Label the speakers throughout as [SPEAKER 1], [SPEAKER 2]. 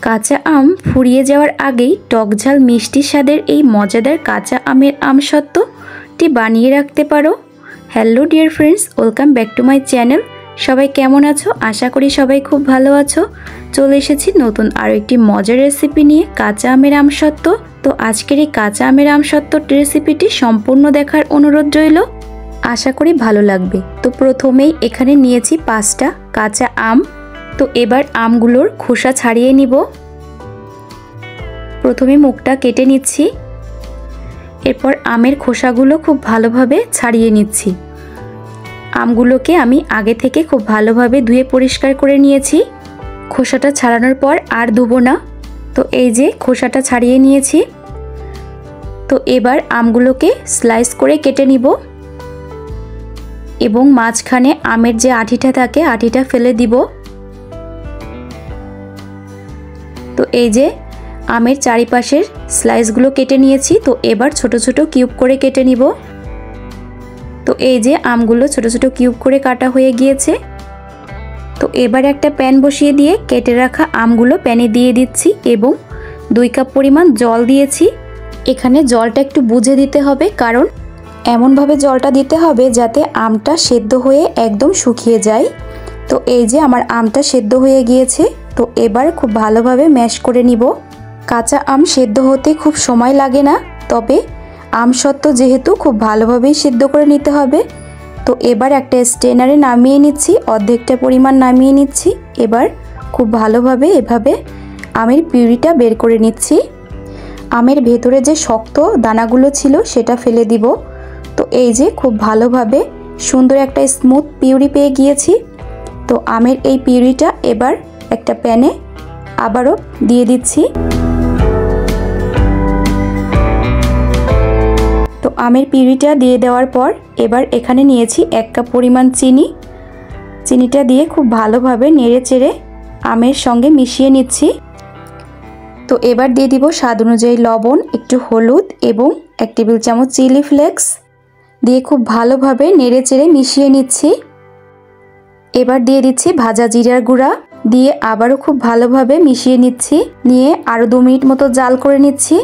[SPEAKER 1] কাঁচা আম ফুরিয়ে যাওয়ার আগেই টকঝাল মিষ্টি স্বাদের এই মজাদার কাঁচা আমের আমসত্ত্বটি বানিয়ে রাখতে পারো। Hello dear friends, welcome back to my channel. সবাই কেমন আছো? আশা করি সবাই খুব ভালো আছো। চলে এসেছি নতুন আরও একটি মজার রেসিপি নিয়ে, কাঁচা আমের আমসত্ত্ব। তো আজকের এই কাঁচা আমের আমসত্ত্ব রেসিপিটি সম্পূর্ণ দেখার অনুরোধ রইল, আশা করি ভালো লাগবে। তো প্রথমেই এখানে নিয়েছি 5টা কাঁচা আম। তো এবার আমগুলোর খোসা ছাড়িয়ে নিব। প্রথমে মুখটা কেটে নিচ্ছি, এরপর আমের খোসাগুলো খুব ভালোভাবে ছাড়িয়ে নিচ্ছি। আমগুলোকে আমি আগে থেকে খুব ভালোভাবে ধুয়ে পরিষ্কার করে নিয়েছি। খোসাটা ছাড়ানোর পর আর ধুবো না। তো এই যে খোসাটা ছাড়িয়ে নিয়েছি। তো এবার আমগুলোকে স্লাইস করে কেটে নিব এবং মাঝখানে আমের যে আঠিটা থাকে আঠিটা ফেলে দিব। তো এই যে আমের চারিপাশের স্লাইসগুলো কেটে নিয়েছি। তো এবার ছোট ছোট কিউব করে কেটে নিব। তো এই যে আমগুলো ছোট ছোট কিউব করে কাটা হয়ে গিয়েছে। তো এবার একটা প্যান বসিয়ে দিয়ে কেটে রাখা আমগুলো প্যানে দিয়ে দিচ্ছি এবং 2 কাপ পরিমাণ জল দিয়েছি। এখানে জলটা একটু বুঝে দিতে হবে, কারণ এমনভাবে জলটা দিতে হবে যাতে আমটা সেদ্ধ হয়ে একদম শুকিয়ে যায়। তো এই যে আমার আমটা সেদ্ধ হয়ে গিয়েছে। তো এবার খুব ভালোভাবে ম্যাশ করে নিব। কাঁচা আম সেদ্ধ হতে খুব সময় লাগে না, তবে আমসত্ত্ব যেহেতু খুব ভালোভাবেই সেদ্ধ করে নিতে হবে। তো এবার একটা স্ট্রেনারে নামিয়ে নিচ্ছি, অর্ধেকটা পরিমাণ নামিয়ে নিচ্ছি। এবার খুব ভালোভাবে এভাবে আমের পিউরিটা বের করে নিচ্ছি। আমের ভেতরে যে শক্ত দানাগুলো ছিল সেটা ফেলে দিব। তো এই যে খুব ভালোভাবে সুন্দর একটা স্মুথ পিউরি পেয়ে গিয়েছি। তো আমের এই পিউরিটা এবার একটা প্যানে আবারও দিয়ে দিচ্ছি। তো আমের পিউরিটা দিয়ে দেওয়ার পর এবার এখানে নিয়েছি 1 কাপ পরিমাণ চিনি। চিনিটা দিয়ে খুব ভালোভাবে নেড়ে চেড়ে আমের সঙ্গে মিশিয়ে নিচ্ছি। তো এবার দিয়ে দিব স্বাদ অনুযায়ী লবণ, একটু হলুদ এবং 1 টেবিল চামচ চিলি ফ্লেক্স দিয়ে খুব ভালোভাবে নেড়ে চেড়ে মিশিয়ে নিচ্ছি। এবার দিয়ে দিচ্ছি ভাজা জিরার গুঁড়া দিয়ে আবারও খুব ভালোভাবে মিশিয়ে নিচ্ছি। নিয়ে আরও 2 মিনিট মতো জাল করে নিচ্ছি।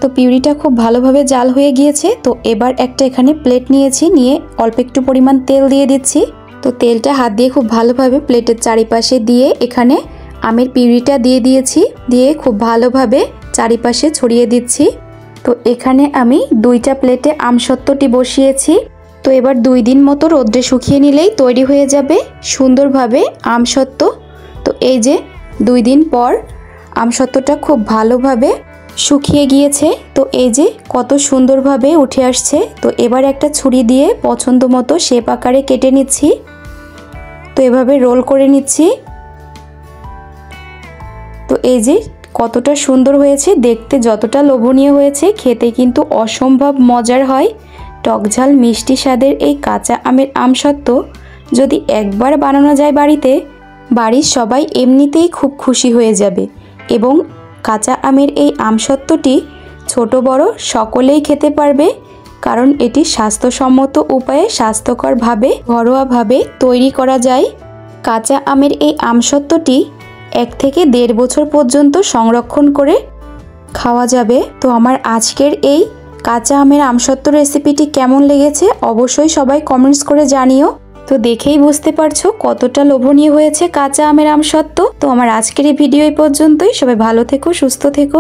[SPEAKER 1] তো পিউরিটা খুব ভালোভাবে জাল হয়ে গিয়েছে। তো এবার একটা এখানে প্লেট নিয়েছি, নিয়ে অল্প একটু পরিমাণ তেল দিয়ে দিচ্ছি। তো তেলটা হাত দিয়ে খুব ভালোভাবে প্লেটের চারিপাশে দিয়ে এখানে আমের পিউরিটা দিয়ে দিয়েছি, দিয়ে খুব ভালোভাবে চারিপাশে ছড়িয়ে দিচ্ছি। তো এখানে আমি 2টা প্লেটে আমসত্ত্বটি বসিয়েছি। তো এবার 2 দিন মতো রোদ্রে শুকিয়ে নিলেই তৈরি হয়ে যাবে সুন্দরভাবে আমসত্ত্ব। তো এই যে 2 দিন পর আমসত্ত্বটা খুব ভালোভাবে শুকিয়ে গিয়েছে। তো এই যে কত সুন্দরভাবে উঠে আসছে। তো এবার একটা ছুরি দিয়ে পছন্দ মতো শেপ আকারে কেটে নিচ্ছি। তো এভাবে রোল করে নিচ্ছি। তো এই যে কতটা সুন্দর হয়েছে দেখতে, যতটা লোভনীয় হয়েছে খেতে কিন্তু অসম্ভব মজার হয়। টকঝাল মিষ্টি স্বাদের এই কাঁচা আমের আমসত্ত্ব যদি একবার বানানো যায় বাড়িতে, বাড়ির সবাই এমনিতেই খুব খুশি হয়ে যাবে। এবং কাঁচা আমের এই আমসত্ত্বটি ছোট বড় সকলেই খেতে পারবে, কারণ এটি স্বাস্থ্যসম্মত উপায়ে স্বাস্থ্যকরভাবে ঘরোয়াভাবে তৈরি করা যায়। কাঁচা আমের এই আমসত্ত্বটি 1 থেকে 1.5 বছর পর্যন্ত সংরক্ষণ করে খাওয়া যাবে। তো আমার আজকের এই কাঁচা আমের আমসত্ত্ব রেসিপিটি কেমন লেগেছে অবশ্যই সবাই কমেন্টস করে জানিও। তো দেখেই বুঝতে পারছো কতটা লোভনীয় হয়েছে কাঁচা আমের আমসত্ত্ব। তো আমার আজকের এই ভিডিও এই পর্যন্তই। সবাই ভালো থেকো, সুস্থ থেকো।